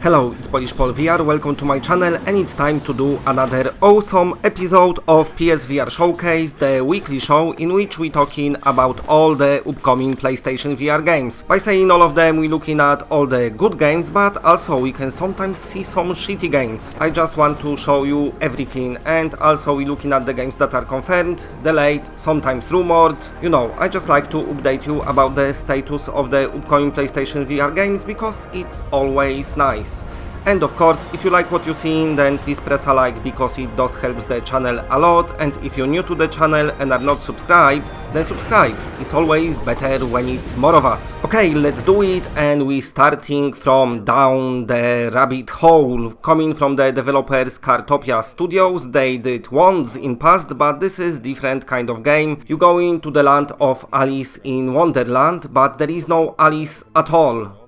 Hello, it's Polish Paul VR, welcome to my channel, and it's time to do another awesome episode of PSVR Showcase, the weekly show in which we're talking about all the upcoming PlayStation VR games. By saying all of them, we're looking at all the good games, but also we can sometimes see some shitty games. I just want to show you everything, and also we're looking at the games that are confirmed, delayed, sometimes rumored. You know, I just like to update you about the status of the upcoming PlayStation VR games because it's always nice. And of course, if you like what you're seeing, then please press a like because it does help the channel a lot, and if you're new to the channel and are not subscribed, then subscribe. It's always better when it's more of us. Okay, let's do it, and we're starting from down the rabbit hole, coming from the developers Cartopia Studios. They did Wands in past, but this is different kind of game. You go into the land of Alice in Wonderland, but there is no Alice at all.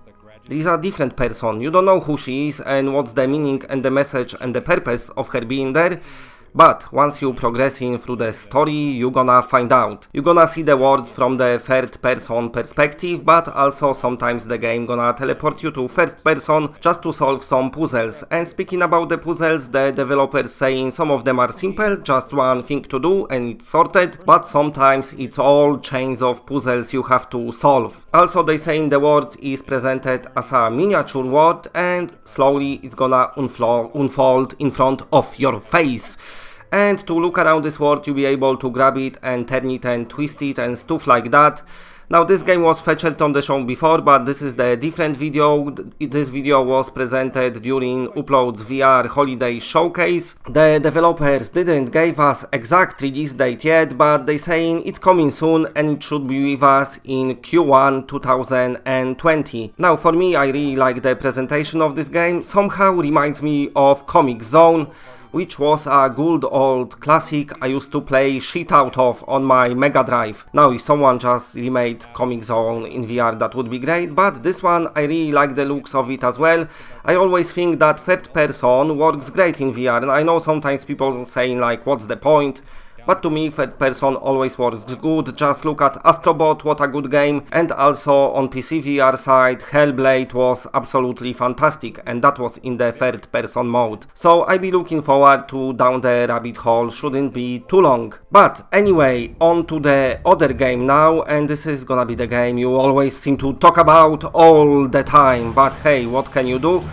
There is a different person, you don't know who she is and what's the meaning and the message and the purpose of her being there. But once you progressing through the story, you're gonna find out. You're gonna see the world from the third person perspective, but also sometimes the game gonna teleport you to first person just to solve some puzzles. And speaking about the puzzles, the developers saying some of them are simple, just one thing to do and it's sorted, but sometimes it's all chains of puzzles you have to solve. Also they saying the world is presented as a miniature world and slowly it's gonna unfold in front of your face. And to look around this world, you'll be able to grab it and turn it and twist it and stuff like that. Now this game was featured on the show before, but this is the different video. This video was presented during Uploads VR Holiday Showcase. The developers didn't give us exact release date yet, but they saying it's coming soon and it should be with us in Q1 2020. Now for me, I really like the presentation of this game. Somehow reminds me of Comic Zone, which was a good old classic I used to play shit out of on my Mega Drive. Now if someone just remade Comic Zone in VR, that would be great, but this one I really like the looks of it as well. I always think that third person works great in VR, and I know sometimes people saying like what's the point? But to me, third person always works good. Just look at Astrobot, what a good game. And also on PC VR side, Hellblade was absolutely fantastic. And that was in the third person mode. So I'll be looking forward to down the rabbit hole, shouldn't be too long. But anyway, on to the other game now. And this is gonna be the game you always seem to talk about all the time. But hey, what can you do?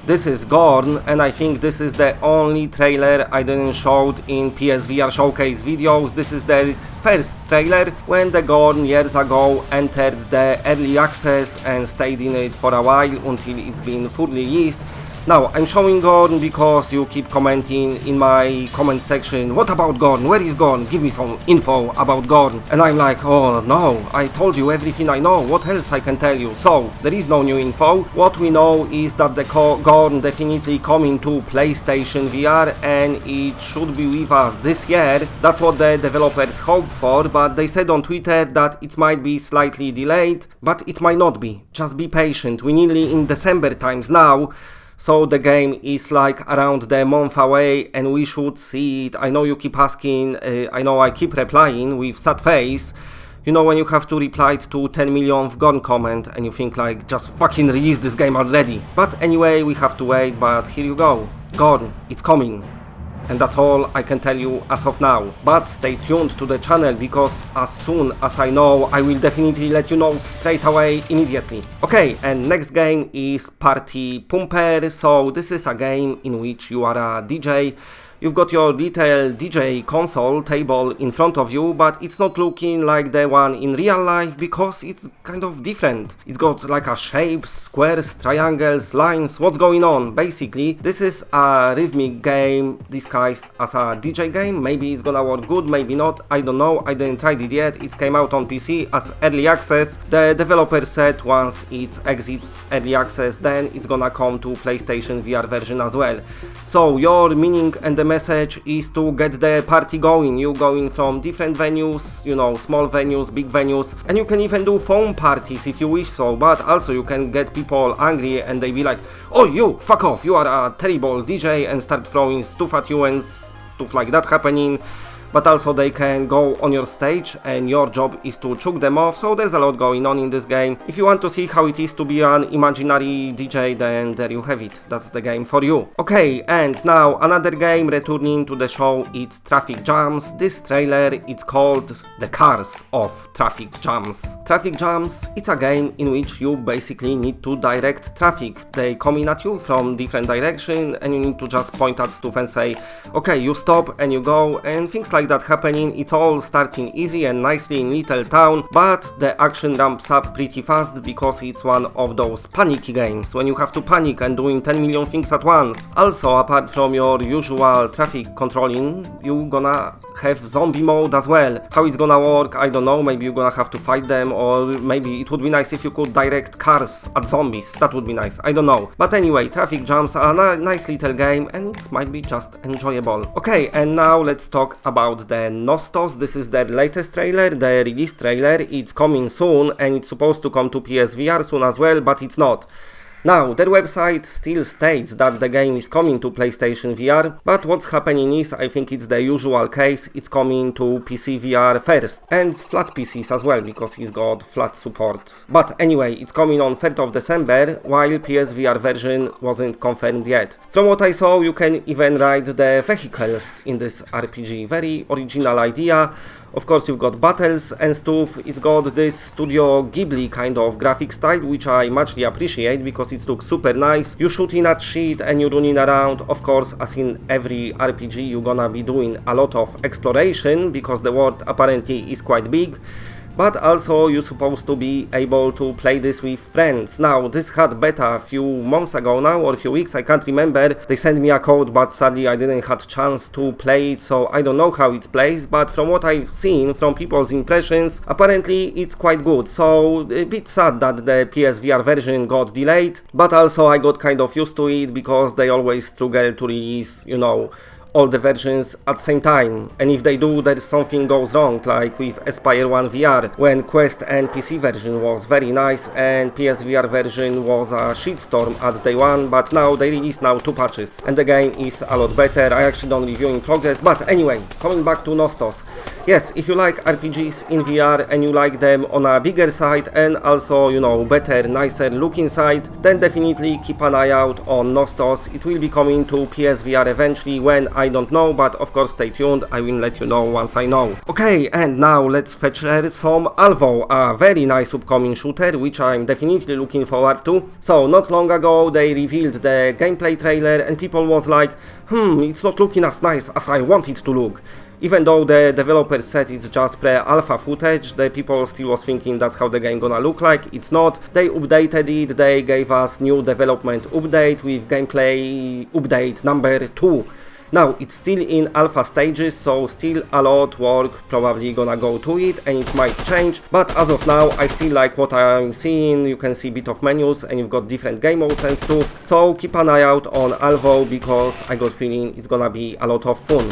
This is GORN, and I think this is the only trailer I didn't show in PSVR Showcase videos. This is the first trailer when the GORN years ago entered the early access and stayed in it for a while until it's been fully released. Now, I'm showing GORN because you keep commenting in my comment section, what about GORN? Where is GORN? Give me some info about GORN. And I'm like, oh no, I told you everything I know, what else I can tell you? So, there is no new info. What we know is that the GORN definitely coming to PlayStation VR and it should be with us this year. That's what the developers hope for, but they said on Twitter that it might be slightly delayed, but it might not be. Just be patient, we're nearly in December times now. So the game is like around the month away and we should see it. I know you keep asking, I know I keep replying with sad face. You know when you have to reply to 10 millionth GORN comment and you think like just fucking release this game already. But anyway, we have to wait, but here you go. GORN, it's coming. And that's all I can tell you as of now. But stay tuned to the channel because as soon as I know, I will definitely let you know straight away, immediately. Okay, and next game is Party Pumper. So this is a game in which you are a DJ. You've got your little DJ console table in front of you, but it's not looking like the one in real life because it's kind of different. It's got like a shapes, squares, triangles, lines, what's going on? Basically, this is a rhythmic game disguised as a DJ game. Maybe it's gonna work good, maybe not, I don't know, I didn't try it yet. It came out on PC as early access. The developer said once it exits early access, then it's gonna come to PlayStation VR version as well. So your meaning and the message is to get the party going. You going from different venues, you know, small venues, big venues, and you can even do phone parties if you wish so, but also you can get people angry and they be like, oh you, fuck off, you are a terrible DJ, and start throwing stuff at you and stuff like that happening. but also they can go on your stage and your job is to choke them off, so there's a lot going on in this game. If you want to see how it is to be an imaginary DJ, then there you have it, that's the game for you. Okay, and now another game returning to the show, it's Traffic Jams. This trailer, it's called The Cars of Traffic Jams. Traffic Jams, it's a game in which you basically need to direct traffic. They coming at you from different directions and you need to just point at stuff and say, okay, you stop and you go, and things like that happening. It's all starting easy and nicely in little town, but the action ramps up pretty fast because it's one of those panicky games when you have to panic and doing 10 million things at once. Also, apart from your usual traffic controlling, you gonna have zombie mode as well. How it's gonna work, I don't know. Maybe you're gonna have to fight them, or maybe it would be nice if you could direct cars at zombies. That would be nice, I don't know. But anyway, Traffic Jams are a nice little game and it might be just enjoyable. Okay, and now let's talk about the NOSTOS. This is their latest trailer, the release trailer. It's coming soon and it's supposed to come to PSVR soon as well, but it's not. Now, their website still states that the game is coming to PlayStation VR, but what's happening is, I think it's the usual case, it's coming to PC VR first, and flat PCs as well, because it's got flat support. But anyway, it's coming on 3rd of December, while PSVR version wasn't confirmed yet. From what I saw, you can even ride the vehicles in this RPG, very original idea. Of course, you've got battles and stuff. It's got this Studio Ghibli kind of graphic style, which I muchly appreciate because it looks super nice. You're shooting at shit and you're running around. Of course, as in every RPG, you're gonna be doing a lot of exploration because the world apparently is quite big. But also you're supposed to be able to play this with friends. Now, this had beta a few months ago now, or a few weeks, I can't remember. They sent me a code, but sadly I didn't have chance to play it, so I don't know how it plays. But from what I've seen, from people's impressions, apparently it's quite good. So a bit sad that the PSVR version got delayed, but also I got kind of used to it because they always struggle to release, you know, all the versions at the same time, and if they do, there's something goes wrong, like with Aspire 1 VR, when Quest and PC version was very nice and PSVR version was a shitstorm at day one, but now they released now 2 patches and the game is a lot better. I actually don't review in progress, but anyway, coming back to NOSTOS. Yes, if you like RPGs in VR and you like them on a bigger side and also, you know, better, nicer looking side, then definitely keep an eye out on NOSTOS. It will be coming to PSVR eventually, when I don't know, but of course stay tuned, I will let you know once I know. Okay, and now let's feature some ALVO, a very nice upcoming shooter, which I'm definitely looking forward to. So, not long ago they revealed the gameplay trailer and people was like, it's not looking as nice as I want it to look. Even though the developers said it's just pre-alpha footage, the people still was thinking that's how the game gonna look like. It's not. They updated it, they gave us new development update with gameplay update number 2. Now, it's still in alpha stages, so still a lot work probably gonna go to it and it might change, but as of now I still like what I'm seeing. You can see a bit of menus and you've got different game modes and stuff, so keep an eye out on ALVO because I got feeling it's gonna be a lot of fun.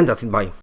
And that's it, bye.